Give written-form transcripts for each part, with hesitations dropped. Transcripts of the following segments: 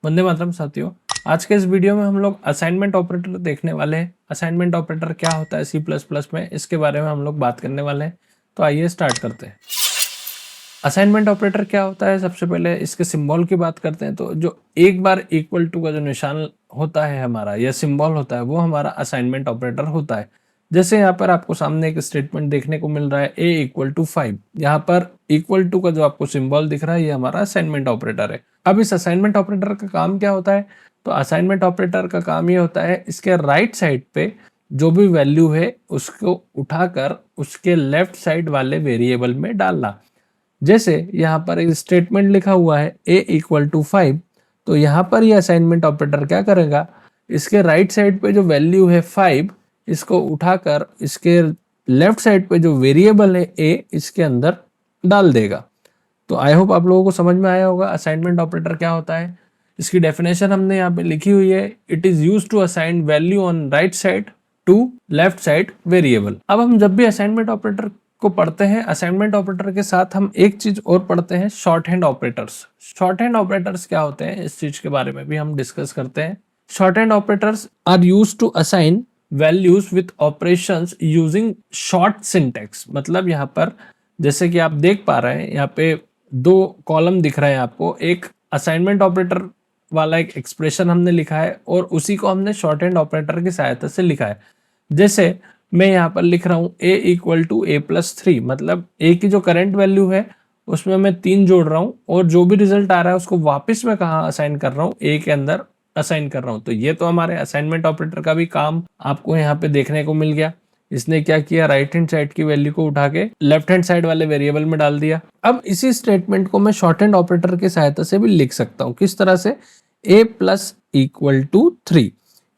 वंदे मातरम साथियों। आज के इस वीडियो में हम लोग असाइनमेंट ऑपरेटर देखने वाले हैं। असाइनमेंट ऑपरेटर क्या होता है सी प्लस प्लस में, इसके बारे में हम लोग बात करने वाले हैं। तो आइए स्टार्ट करते हैं। असाइनमेंट ऑपरेटर क्या होता है, सबसे पहले इसके सिंबल की बात करते हैं। तो जो एक बार इक्वल टू का जो निशान होता है हमारा, या सिंबल होता है, वो हमारा असाइनमेंट ऑपरेटर होता है। जैसे यहाँ पर आपको सामने एक स्टेटमेंट देखने को मिल रहा है a इक्वल टू 5। यहाँ पर इक्वल टू का जो आपको सिंबल दिख रहा है, ये हमारा असाइनमेंट ऑपरेटर है। अब इस असाइनमेंट ऑपरेटर का काम क्या होता है? तो असाइनमेंट ऑपरेटर का काम ये होता है, इसके राइट साइड पे जो भी वैल्यू है उसको उठाकर उसके लेफ्ट साइड वाले वेरिएबल में डालना। जैसे यहाँ पर एक स्टेटमेंट लिखा हुआ है a इक्वल टू 5, तो यहाँ पर ये असाइनमेंट ऑपरेटर क्या करेगा, इसके राइट साइड पे जो वैल्यू है 5, इसको उठाकर इसके लेफ्ट साइड पे जो वेरिएबल है a, इसके अंदर डाल देगा। तो आई होप आप लोगों को समझ में आया होगा असाइनमेंट ऑपरेटर क्या होता है। इसकी डेफिनेशन हमने यहाँ पे लिखी हुई है, it is use to assign value on right side to left side variable. अब हम जब भी असाइनमेंट ऑपरेटर को पढ़ते हैं, असाइनमेंट ऑपरेटर के साथ हम एक चीज और पढ़ते हैं, short hand operators. Short hand operators क्या होते हैं, इस चीज के बारे में भी हम डिस्कस करते हैं। Short hand operators are used to assign values with operations using short syntax. मतलब यहाँ पर जैसे कि आप देख पा रहे हैं, यहाँ पे दो कॉलम दिख रहे हैं आपको। एक असाइनमेंट ऑपरेटर वाला एक एक्सप्रेशन हमने लिखा है और उसी को हमने शॉर्ट हैंड ऑपरेटर की सहायता से लिखा है। जैसे मैं यहाँ पर लिख रहा हूँ a equal to a plus 3, मतलब a की जो करंट वैल्यू है उसमें मैं 3 जोड़ रहा हूँ और जो भी रिजल्ट आ रहा है उसको वापस मैं कहाँ असाइन कर रहा हूँ, a के अंदर असाइन कर रहा हूँ। तो ये तो हमारे असाइनमेंट ऑपरेटर का भी काम आपको यहाँ पे देखने को मिल गया। इसने क्या किया, राइट हैंड साइड की वैल्यू को उठा के लेफ्ट हैंड साइड वाले वेरिएबल में डाल दिया। अब इसी स्टेटमेंट को मैं शॉर्ट हैंड ऑपरेटर की सहायता से भी लिख सकता हूँ। किस तरह से, a प्लस इक्वल टू 3।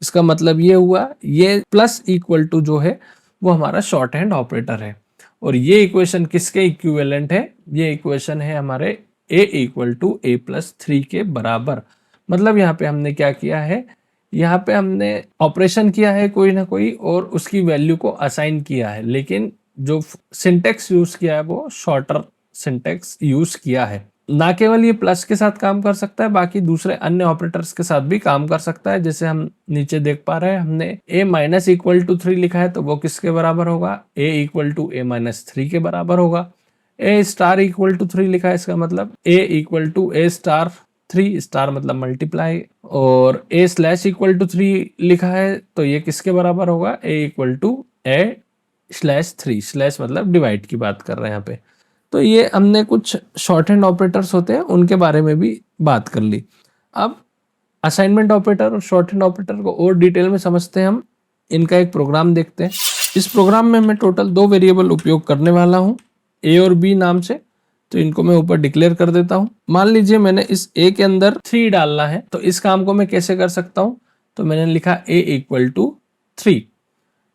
इसका मतलब ये हुआ, ये प्लस इक्वल टू जो है वो हमारा शॉर्ट हैंड ऑपरेटर है। और ये इक्वेशन किसके इक्विवेलेंट है, ये इक्वेशन है हमारे a equal to a plus 3 के बराबर। मतलब यहाँ पे हमने क्या किया है, यहाँ पे हमने ऑपरेशन किया है कोई ना कोई और उसकी वैल्यू को असाइन किया है, लेकिन जो सिंटेक्स यूज किया है वो शॉर्टर सिंटेक्स यूज किया है। ना केवल ये प्लस के साथ काम कर सकता है, बाकी दूसरे अन्य ऑपरेटर्स के साथ भी काम कर सकता है। जैसे हम नीचे देख पा रहे हैं, हमने a माइनस इक्वल टू 3 लिखा है, तो वो किसके बराबर होगा, a equal to a minus 3 के बराबर होगा। a स्टार इक्वल टू 3 लिखा है, इसका मतलब a equal to a star 3, star मतलब मल्टीप्लाई। और a स्लैश इक्वल टू 3 लिखा है, तो ये किसके बराबर होगा, a equal to a slash 3, slash मतलब डिवाइड की बात कर रहे हैं यहाँ पे। तो ये हमने कुछ शॉर्ट हैंड ऑपरेटर्स होते हैं उनके बारे में भी बात कर ली। अब असाइनमेंट ऑपरेटर और शॉर्ट हैंड ऑपरेटर को और डिटेल में समझते हैं। हम इनका एक प्रोग्राम देखते हैं। इस प्रोग्राम में मैं टोटल 2 वेरिएबल उपयोग करने वाला हूँ, a और b नाम से। तो इनको मैं ऊपर डिक्लेयर कर देता हूँ। मान लीजिए मैंने इस a के अंदर 3 डालना है, तो इस काम को मैं कैसे कर सकता हूँ, तो मैंने लिखा a इक्वल टू 3।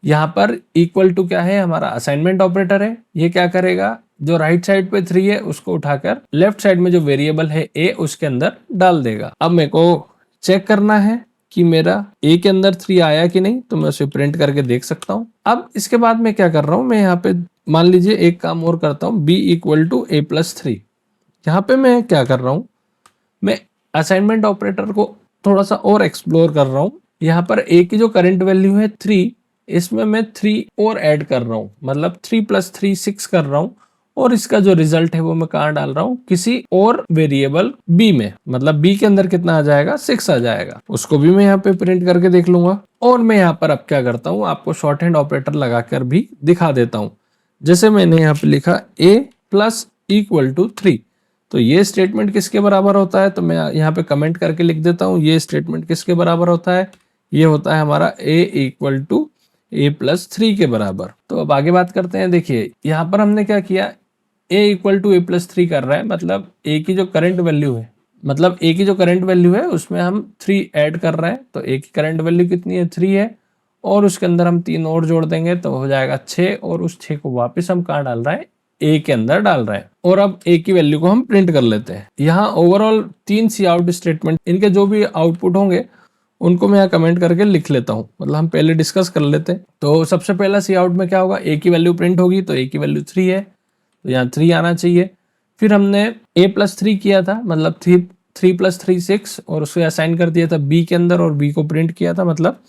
यहाँ पर इक्वल टू क्या है, हमारा असाइनमेंट ऑपरेटर है। ये क्या करेगा, जो राइट साइड पे 3 है उसको उठाकर लेफ्ट साइड में जो वेरिएबल है a उसके अंदर डाल देगा। अब मेरे को चेक करना है कि मेरा a के अंदर 3 आया कि नहीं, तो मैं उसे प्रिंट करके देख सकता हूँ। अब इसके बाद मैं क्या कर रहा हूँ, मैं यहाँ पे मान लीजिए एक काम और करता हूँ, b equal to a plus 3। यहाँ पे मैं क्या कर रहा हूँ, मैं असाइनमेंट ऑपरेटर को थोड़ा सा और एक्सप्लोर कर रहा हूँ। यहाँ पर a की जो करंट वैल्यू है 3, इसमें मैं 3 और ऐड कर रहा हूँ, मतलब 3 प्लस 3 6 कर रहा हूँ। और इसका जो रिजल्ट है वो मैं कहाँ डाल रहा हूँ, किसी और वेरिएबल b में, मतलब b के अंदर कितना आ जाएगा, 6 आ जाएगा। उसको भी मैं यहाँ पे प्रिंट करके देख लूंगा। और मैं यहाँ पर अब क्या करता हूँ, आपको शॉर्ट हैंड ऑपरेटर लगाकर भी दिखा देता हूँ। जैसे मैंने यहाँ पे लिखा a प्लस इक्वल टू 3, तो ये स्टेटमेंट किसके बराबर होता है, तो मैं यहाँ पे कमेंट करके लिख देता हूँ, ये स्टेटमेंट किसके बराबर होता है, ये होता है हमारा a equal to a plus 3 के बराबर। तो अब आगे बात करते हैं। देखिए यहाँ पर हमने क्या किया, a equal to a plus 3 कर रहा है, मतलब a की जो करंट वैल्यू है, उसमें हम 3 ऐड कर रहे हैं। तो a की करंट वैल्यू कितनी है, 3 है, और उसके अंदर हम 3 और जोड़ देंगे तो हो जाएगा 6, और उस 6 को वापस हम कहाँ डाल रहे हैं, a के अंदर डाल रहे हैं। और अब a की वैल्यू को हम प्रिंट कर लेते हैं। यहाँ ओवरऑल 3 सी आउट स्टेटमेंट, इनके जो भी आउटपुट होंगे उनको मैं यहाँ कमेंट करके लिख लेता हूँ, मतलब हम पहले डिस्कस कर लेते हैं। तो सबसे पहला सी आउट में क्या होगा, a की वैल्यू प्रिंट होगी, तो a की वैल्यू 3 है, तो यहाँ 3 आना चाहिए। फिर हमने a प्लस 3 किया था, मतलब 3 + 3 6 और उसे असाइन कर दिया था बी के अंदर और बी को प्रिंट किया था, मतलब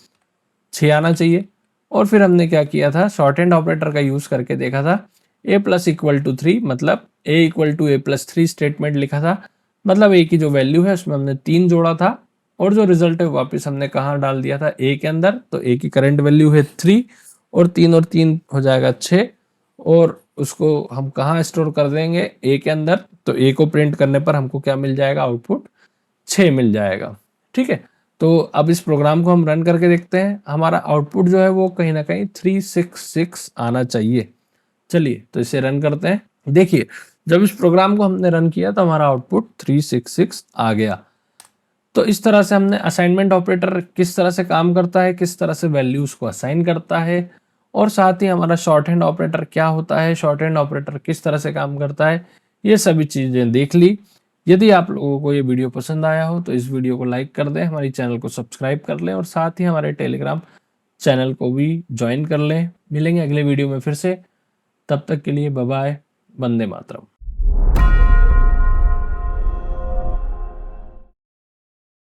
6 आना चाहिए। और फिर हमने क्या किया था, शॉर्ट हैंड ऑपरेटर का यूज करके देखा था a + = 3, मतलब a = a + 3 स्टेटमेंट लिखा था, मतलब a की जो वैल्यू है उसमें हमने 3 जोड़ा था और जो रिजल्ट है वापस हमने कहाँ डाल दिया था, a के अंदर। तो a की करंट वैल्यू है 3 और 3 हो जाएगा 6 और उसको हम कहाँ स्टोर कर देंगे, a के अंदर। तो a को प्रिंट करने पर हमको क्या मिल जाएगा, आउटपुट 6 मिल जाएगा। ठीक है, तो अब इस प्रोग्राम को हम रन करके देखते हैं, हमारा आउटपुट जो है वो कहीं ना कहीं 366 आना चाहिए। चलिए तो इसे रन करते हैं। देखिए जब इस प्रोग्राम को हमने रन किया तो हमारा आउटपुट 366 आ गया। तो इस तरह से हमने असाइनमेंट ऑपरेटर किस तरह से काम करता है, किस तरह से वैल्यूज को असाइन करता है, और साथ ही हमारा शॉर्ट हैंड ऑपरेटर क्या होता है, शॉर्ट हैंड ऑपरेटर किस तरह से काम करता है, ये सभी चीजें देख ली। यदि आप लोगों को ये वीडियो पसंद आया हो तो इस वीडियो को लाइक कर दें, हमारी चैनल को सब्सक्राइब कर लें और साथ ही हमारे टेलीग्राम चैनल को भी ज्वाइन कर लें। मिलेंगे अगले वीडियो में फिर से, तब तक के लिए बाय बाय, वंदे मातरम।